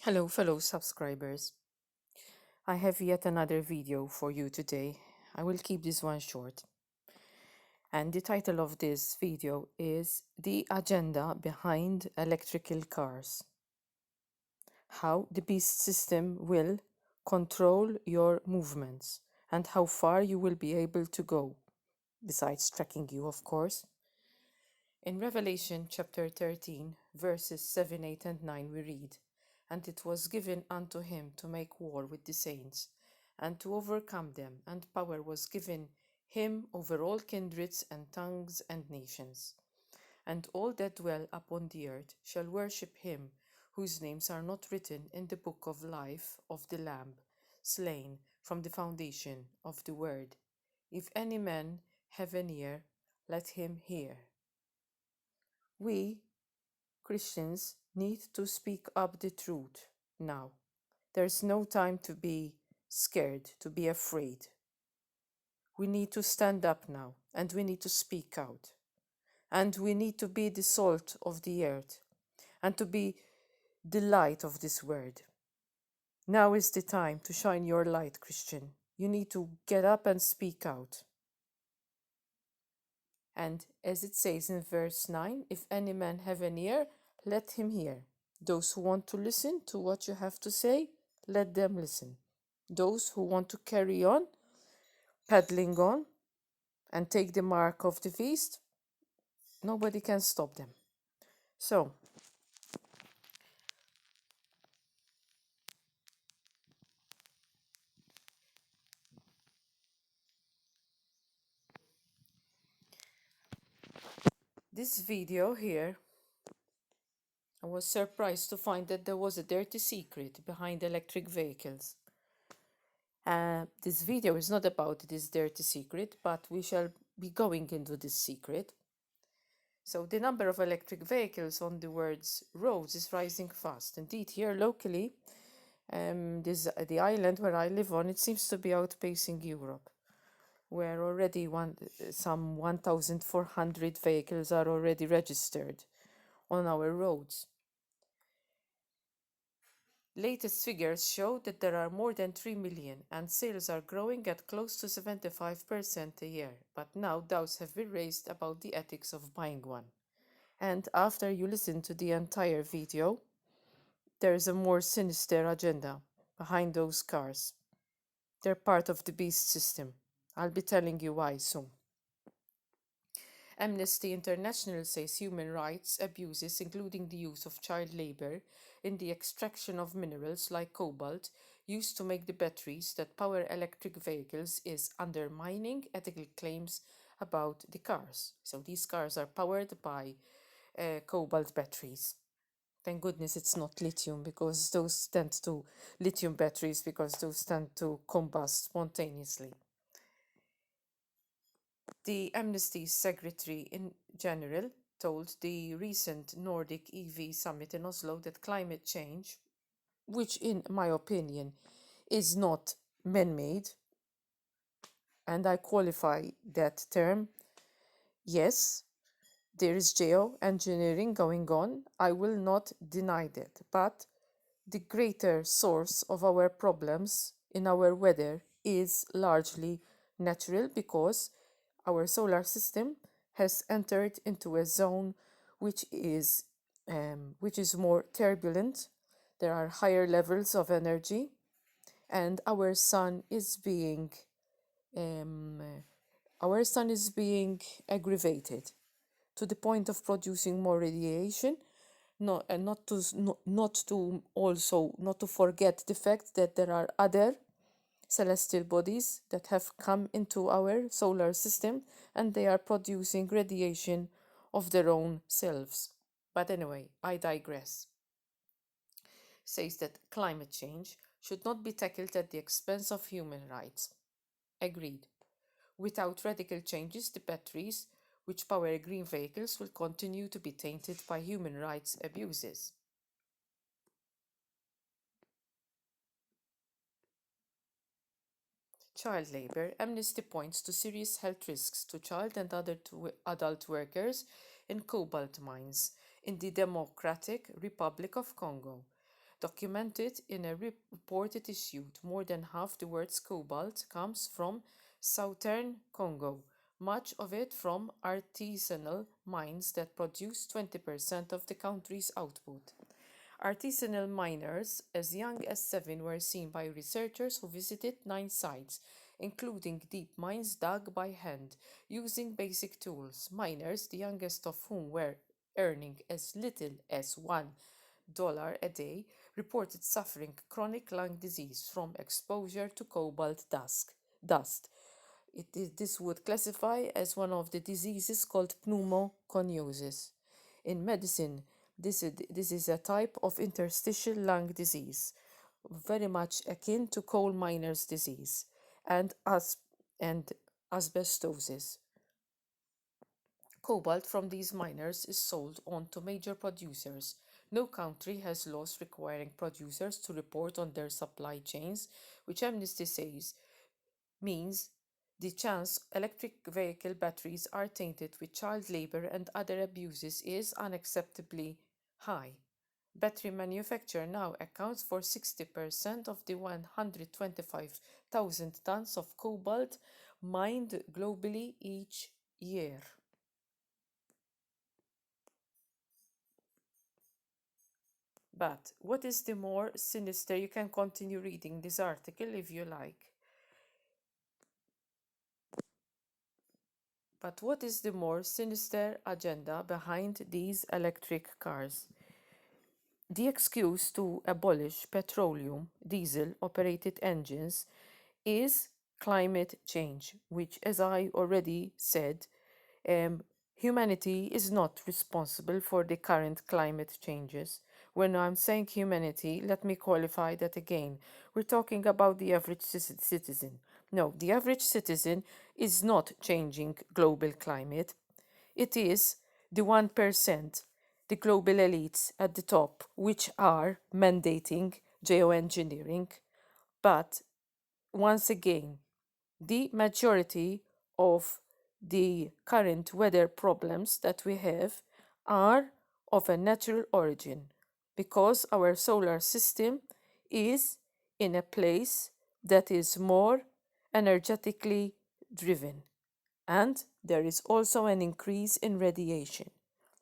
Hello, fellow subscribers. I have yet another video for you today. I will keep this one short. And the title of this video is The Agenda Behind Electrical Cars. How the beast system will control your movements and how far you will be able to go, besides tracking you, of course. In Revelation chapter 13, verses 7, 8, and 9, we read, "And it was given unto him to make war with the saints, and to overcome them, and power was given him over all kindreds and tongues and nations. And all that dwell upon the earth shall worship him, whose names are not written in the book of life of the Lamb, slain from the foundation of the world. If any man have an ear, let him hear." We, Christians, need to speak up the truth now. There's no time to be scared, to be afraid. We need to stand up now and we need to speak out. And we need to be the salt of the earth and to be the light of this world. Now is the time to shine your light, Christian. You need to get up and speak out. And as it says in verse 9, if any man have an ear, let him hear. Those who want to listen to what you have to say, let them listen. Those who want to carry on, paddling on, and take the mark of the beast, nobody can stop them. So, this video here, I was surprised to find that there was a dirty secret behind electric vehicles. This video is not about this dirty secret, but we shall be going into this secret. So the number of electric vehicles on the world's roads is rising fast. Indeed, here locally, the island where I live on, it seems to be outpacing Europe, where already some 1,400 vehicles are already registered on our roads. Latest figures show that there are more than 3 million and sales are growing at close to 75% a year, but now doubts have been raised about the ethics of buying one. And after you listen to the entire video, there is a more sinister agenda behind those cars. They're part of the beast system. I'll be telling you why soon. Amnesty International says human rights abuses, including the use of child labor in the extraction of minerals like cobalt used to make the batteries that power electric vehicles, is undermining ethical claims about the cars. So these cars are powered by cobalt batteries. Thank goodness it's not lithium, because those tend to lithium batteries because those tend to combust spontaneously. The Amnesty Secretary in General told the recent Nordic EV summit in Oslo that climate change, which in my opinion is not man-made, and I qualify that term, yes, there is geoengineering going on. I will not deny that. But the greater source of our problems in our weather is largely natural, because our solar system has entered into a zone which is more turbulent. There are higher levels of energy, and our sun is being aggravated to the point of producing more radiation. Not to forget the fact that there are other celestial bodies that have come into our solar system and they are producing radiation of their own selves. But anyway, I digress. Says that climate change should not be tackled at the expense of human rights. Agreed. Without radical changes, the batteries which power green vehicles will continue to be tainted by human rights abuses. Child labor. Amnesty points to serious health risks to child and other adult workers in cobalt mines in the Democratic Republic of Congo. Documented in a report it issued, more than half the world's cobalt comes from southern Congo, much of it from artisanal mines that produce 20% of the country's output. Artisanal miners as young as 7 were seen by researchers who visited 9 sites, including deep mines dug by hand, using basic tools. Miners, the youngest of whom were earning as little as $1 a day, reported suffering chronic lung disease from exposure to cobalt dust. This would classify as one of the diseases called pneumoconiosis. In medicine, this is a type of interstitial lung disease, very much akin to coal miners' disease and, and asbestosis. Cobalt from these miners is sold on to major producers. No country has laws requiring producers to report on their supply chains, which Amnesty says means the chance electric vehicle batteries are tainted with child labor and other abuses is unacceptably high. Battery manufacture now accounts for 60% of the 125,000 tons of cobalt mined globally each year. But what is the more sinister? You can continue reading this article if you like. But what is the more sinister agenda behind these electric cars? The excuse to abolish petroleum, diesel operated engines is climate change, which, as I already said, humanity is not responsible for the current climate changes. When I'm saying humanity, let me qualify that again. We're talking about the average citizen. No, the average citizen is not changing global climate. It is the 1%, the global elites at the top, which are mandating geoengineering. But once again, the majority of the current weather problems that we have are of a natural origin because our solar system is in a place that is more energetically driven. And there is also an increase in radiation,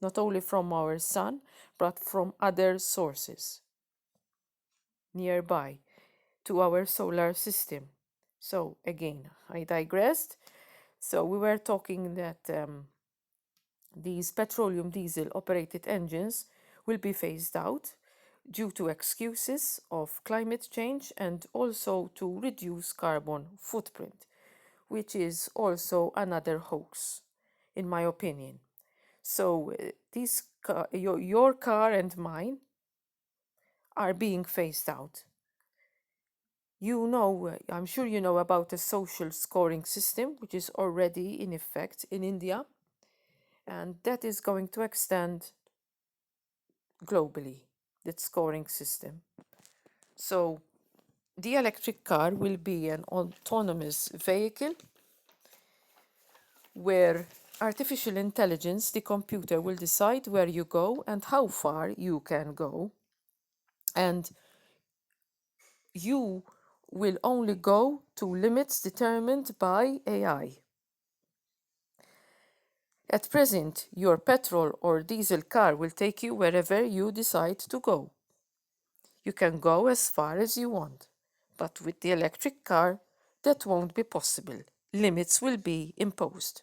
not only from our sun, but from other sources nearby to our solar system. So, again, I digressed. So, we were talking that these petroleum diesel operated engines will be phased out due to excuses of climate change and also to reduce carbon footprint, which is also another hoax, in my opinion. So your car and mine are being phased out. You know, I'm sure you know about a social scoring system, which is already in effect in India, and that is going to extend globally, that scoring system. So the electric car will be an autonomous vehicle where artificial intelligence, the computer, will decide where you go and how far you can go. And you will only go to limits determined by AI. At present, your petrol or diesel car will take you wherever you decide to go. You can go as far as you want, but with the electric car, that won't be possible. Limits will be imposed.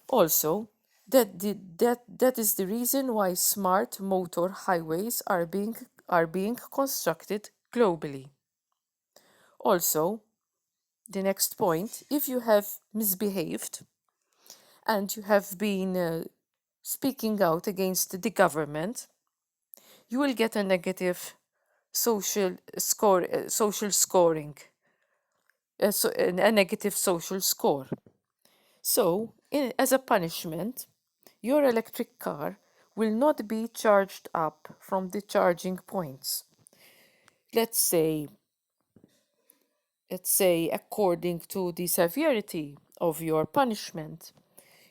Also, that is the reason why smart motor highways are being constructed globally. Also, the next point, if you have misbehaved and you have been speaking out against the government, you will get a negative social scoring, a negative social score. So, as a punishment, your electric car will not be charged up from the charging points. Let's say according to the severity of your punishment,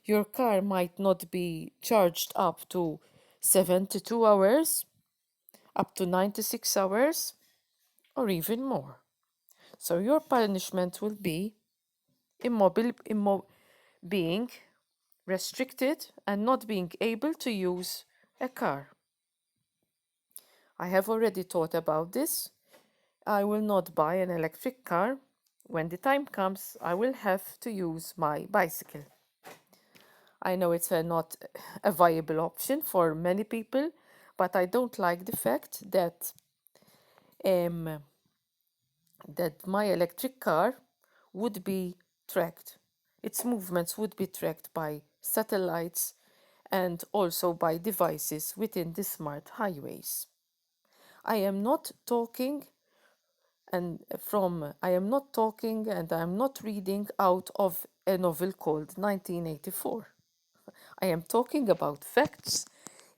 your car might not be charged up to 72 hours, up to 96 hours or even more. So your punishment will be being restricted and not being able to use a car. I have already thought about this. I will not buy an electric car. When the time comes, I will have to use my bicycle. I know it's not a viable option for many people, but I don't like the fact um, that my electric car would be tracked. Its movements would be tracked by satellites and also by devices within the smart highways. I am not talking and I am not talking and I am not reading out of a novel called 1984. I am talking about facts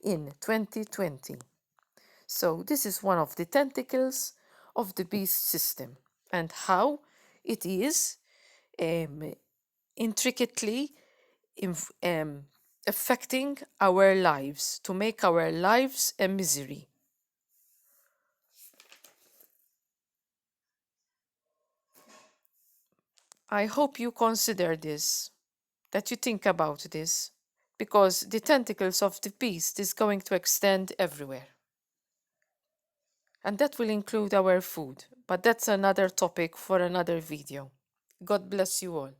in 2020. So this is one of the tentacles of the beast system and how it is um, intricately affecting our lives to make our lives a misery. I hope you consider this, that you think about this, because the tentacles of the beast is going to extend everywhere. And that will include our food, but that's another topic for another video. God bless you all.